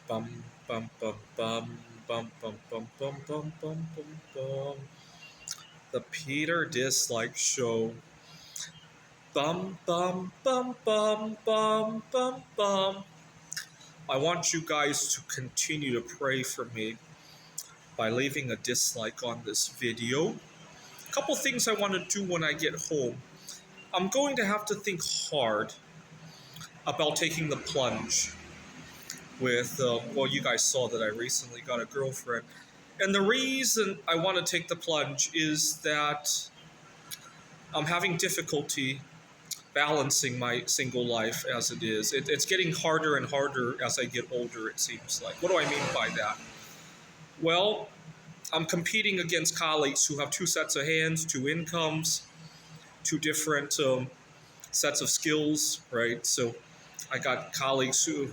Bum bum bum bum bum bum bum bum bum bum bum bum. The Peter Dislike Show. Bum bum bum bum bum bum bum. I want you guys to continue to pray for me by leaving a dislike on this video. A couple things I want to do when I get home. I'm going to have to think hard about taking the plunge with, well, you guys saw that I recently got a girlfriend. And the reason I want to take the plunge is that I'm having difficulty balancing my single life as it is. It's getting harder and harder as I get older, it seems like. What do I mean by that? Well, I'm competing against colleagues who have two sets of hands, two incomes, two different sets of skills, right? So I got colleagues who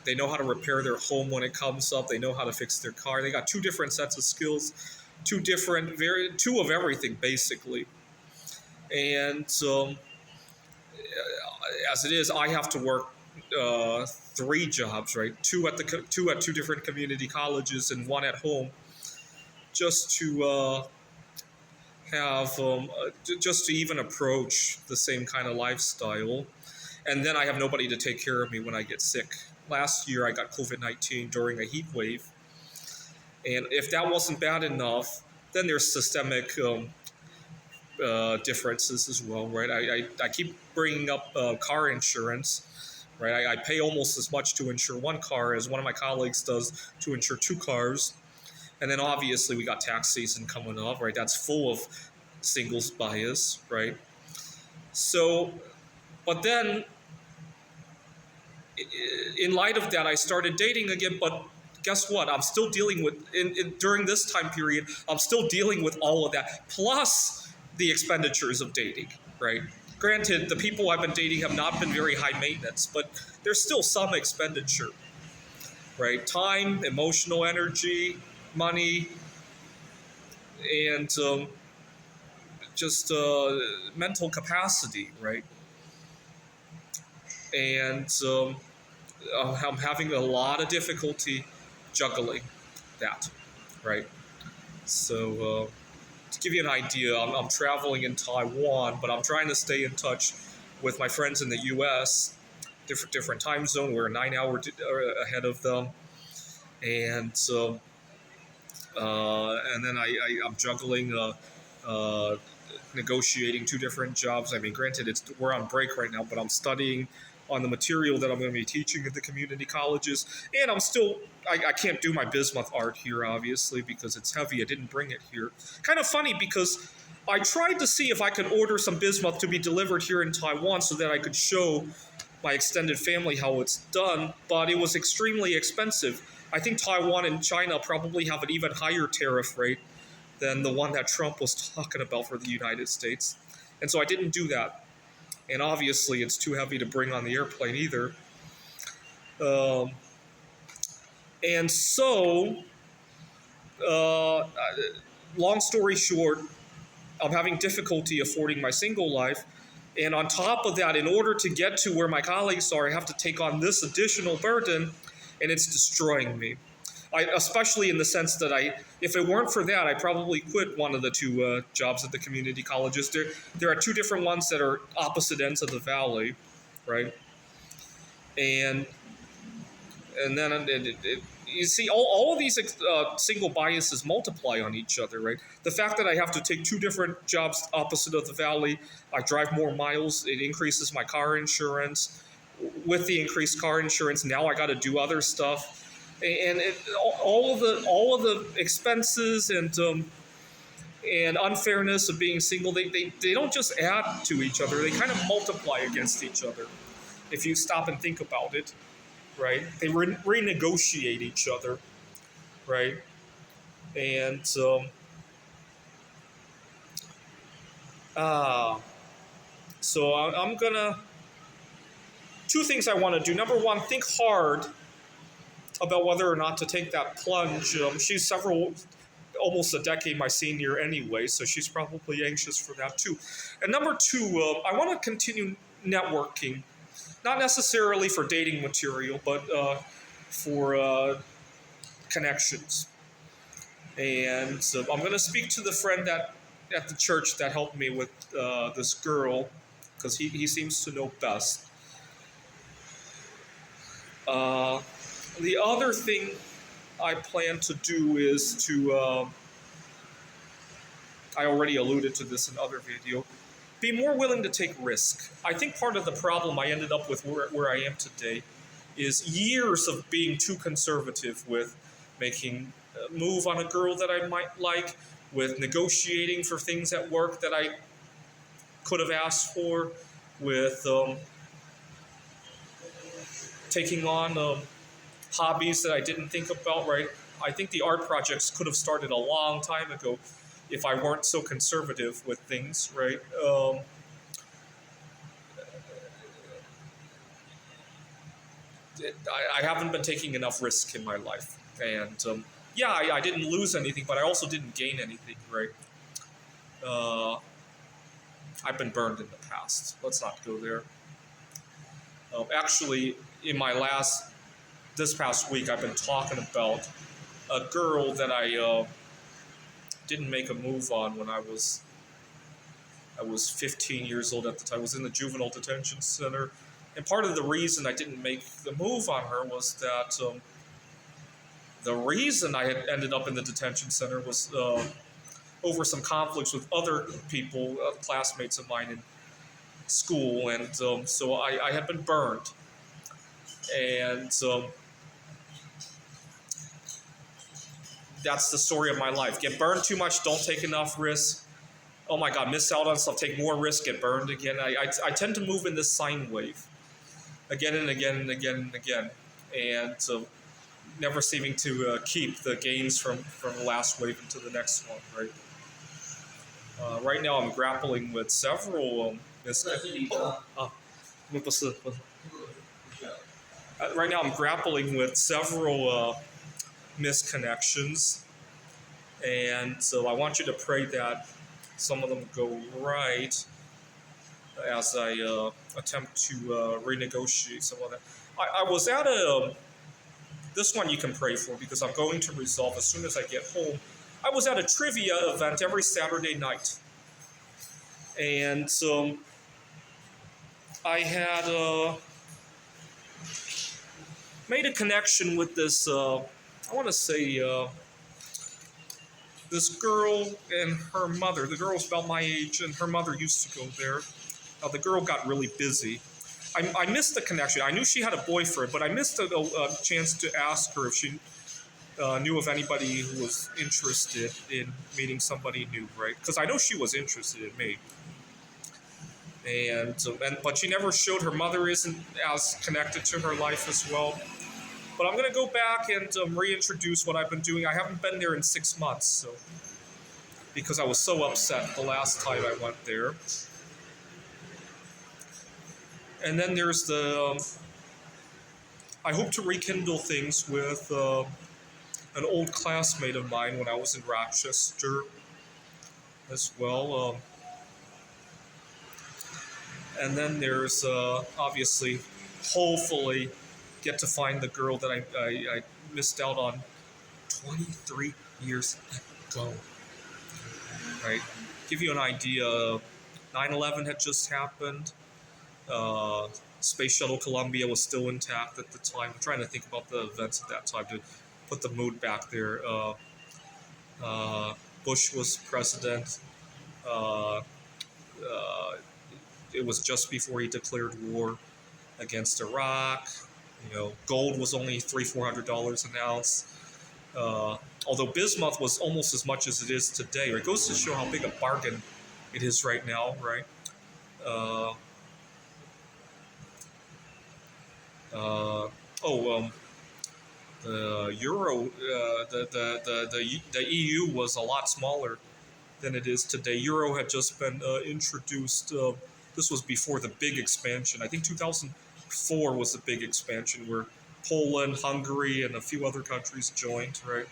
they know how to repair their home when it comes up. They know how to fix their car. They got two different sets of skills, two of everything, basically. And as it is, I have to work three jobs, right? Two at two different community colleges and one at home, just to have just to even approach the same kind of lifestyle. And then I have nobody to take care of me when I get sick. Last year, I got COVID-19 during a heat wave, and if that wasn't bad enough, then there's systemic differences as well, right? I keep bringing up car insurance, right? I pay almost as much to insure one car as one of my colleagues does to insure two cars. And then obviously we got tax season coming up, right? That's full of singles bias, right? So, but then in light of that, I started dating again, but guess what? I'm still dealing with, during this time period, I'm still dealing with all of that, plus the expenditures of dating, right? Granted, the people I've been dating have not been very high maintenance, but there's still some expenditure, right? Time, emotional energy, money, and just mental capacity, right? And I'm having a lot of difficulty juggling that, right? So to give you an idea, I'm traveling in Taiwan, but I'm trying to stay in touch with my friends in the U.S., different time zone. We're 9 hours ahead of them. And then I'm juggling negotiating two different jobs. I mean, granted, we're on break right now, but I'm studying on the material that I'm going to be teaching at the community colleges. And I can't do my bismuth art here, obviously, because it's heavy. I didn't bring it here. Kind of funny because I tried to see if I could order some bismuth to be delivered here in Taiwan so that I could show my extended family how it's done, but it was extremely expensive. I think Taiwan and China probably have an even higher tariff rate than the one that Trump was talking about for the United States. And so I didn't do that. And obviously, it's too heavy to bring on the airplane either. And so, long story short, I'm having difficulty affording my single life. And on top of that, in order to get to where my colleagues are, I have to take on this additional burden, and it's destroying me. Especially in the sense that if it weren't for that, I probably quit one of the two jobs at the community colleges. There are two different ones that are opposite ends of the valley, right? And then you see, all of these single biases multiply on each other, right? The fact that I have to take two different jobs opposite of the valley, I drive more miles, it increases my car insurance. With the increased car insurance, now I got to do other stuff. And all of the expenses and unfairness of being single, they don't just add to each other; they kind of multiply against each other. If you stop and think about it, right? They renegotiate each other, right? And so I'm gonna two things I want to do. Number one, think hard about whether or not to take that plunge. She's almost a decade my senior anyway, so she's probably anxious for that too. And number two, I want to continue networking not necessarily for dating material, but for connections. And so I'm going to speak to the friend that at the church that helped me with this girl, because he seems to know best. Uh, the other thing I plan to do is to, I already alluded to this in other video, be more willing to take risk. I think part of the problem I ended up with where I am today is years of being too conservative with making a move on a girl that I might like, with negotiating for things at work that I could have asked for, with taking on hobbies that I didn't think about, right? I think the art projects could have started a long time ago if I weren't so conservative with things, right? I haven't been taking enough risk in my life. And yeah, I didn't lose anything, but I also didn't gain anything, right? Uh, I've been burned in the past. Let's not go there. Actually, in this past week, I've been talking about a girl that I didn't make a move on when I was 15 years old at the time. I was in the juvenile detention center, and part of the reason I didn't make the move on her was that the reason I had ended up in the detention center was over some conflicts with other people, classmates of mine in school, and so I had been burned, and that's the story of my life. Get burned too much, don't take enough risk. Oh my God, miss out on stuff, take more risk, get burned again. I tend to move in this sine wave again and again and again and again, and never seeming to keep the gains from the last wave into the next one, right? Right now I'm grappling with several right now I'm grappling with several misconnections, and so I want you to pray that some of them go right as I attempt to renegotiate some of that. I was at this one you can pray for because I'm going to resolve as soon as I get home. I was at a trivia event every Saturday night, and I had made a connection with this, I want to say, this girl and her mother. The girl's about my age, and her mother used to go there. The girl got really busy. I missed the connection. I knew she had a boyfriend, but I missed a chance to ask her if she knew of anybody who was interested in meeting somebody new, right? Because I know she was interested in me. But she never showed her mother isn't as connected to her life as well. But I'm going to go back and reintroduce what I've been doing. I haven't been there in 6 months, so because I was so upset the last time I went there. And then there's I hope to rekindle things with an old classmate of mine when I was in Rochester as well. And then there's obviously, hopefully, get to find the girl that I missed out on 23 years ago. Right? Give you an idea, 9/11 had just happened. Space Shuttle Columbia was still intact at the time. I'm trying to think about the events at that time to put the mood back there. Bush was president. It was just before he declared war against Iraq. Gold was only $300-400 an ounce. Although bismuth was almost as much as it is today. It goes to show how big a bargain it is right now, right? The euro, the EU was a lot smaller than it is today. Euro had just been introduced. This was before the big expansion. I think 2004 was the big expansion where Poland, Hungary, and a few other countries joined, right?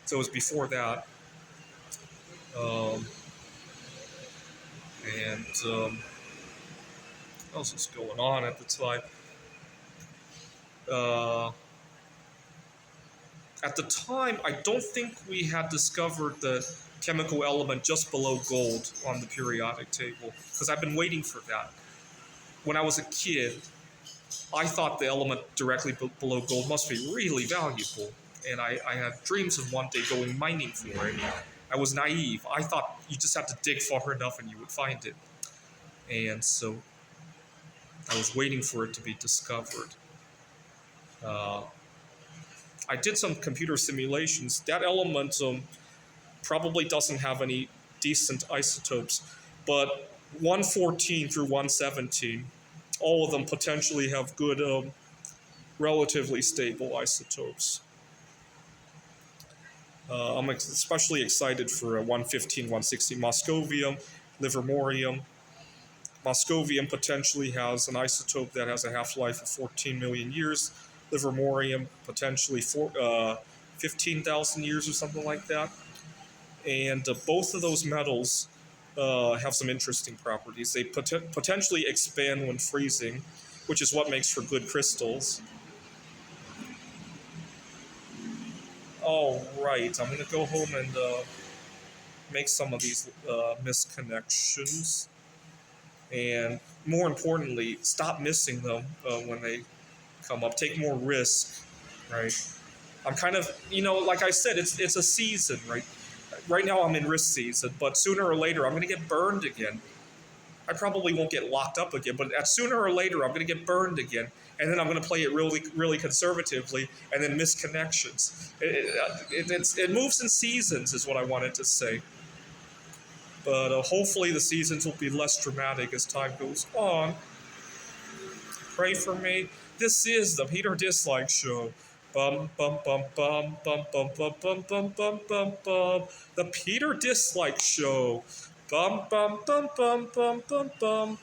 So it was before that. What else was going on at the time? Uh, at the time, I don't think we had discovered the chemical element just below gold on the periodic table, because I've been waiting for that. When I was a kid, I thought the element directly below gold must be really valuable, and I had dreams of one day going mining for it. I was naive. I thought you just had to dig far enough and you would find it. And so I was waiting for it to be discovered. Uh, I did some computer simulations. That element probably doesn't have any decent isotopes, but 114 through 117, all of them potentially have good, relatively stable isotopes. I'm especially excited for 115, 116 moscovium, livermorium. Moscovium potentially has an isotope that has a half-life of 14 million years. Livermorium potentially 15,000 years or something like that. And both of those metals have some interesting properties. They potentially expand when freezing, which is what makes for good crystals. All right, I'm going to go home and make some of these misconnections. And more importantly, stop missing them when they come up. Take more risk, right? I'm kind of, like I said, it's a season, right? Right now I'm in risk season, but sooner or later I'm going to get burned again. I probably won't get locked up again, but sooner or later I'm going to get burned again, and then I'm going to play it really, really conservatively, and then miss connections. It moves in seasons, is what I wanted to say. But hopefully the seasons will be less dramatic as time goes on. Pray for me. This is the Peter Dislike Show. Bum bum bum bum bum bum bum bum bum bum bum bum. The Peter Dislike Show. Bum bum bum bum bum bum bum.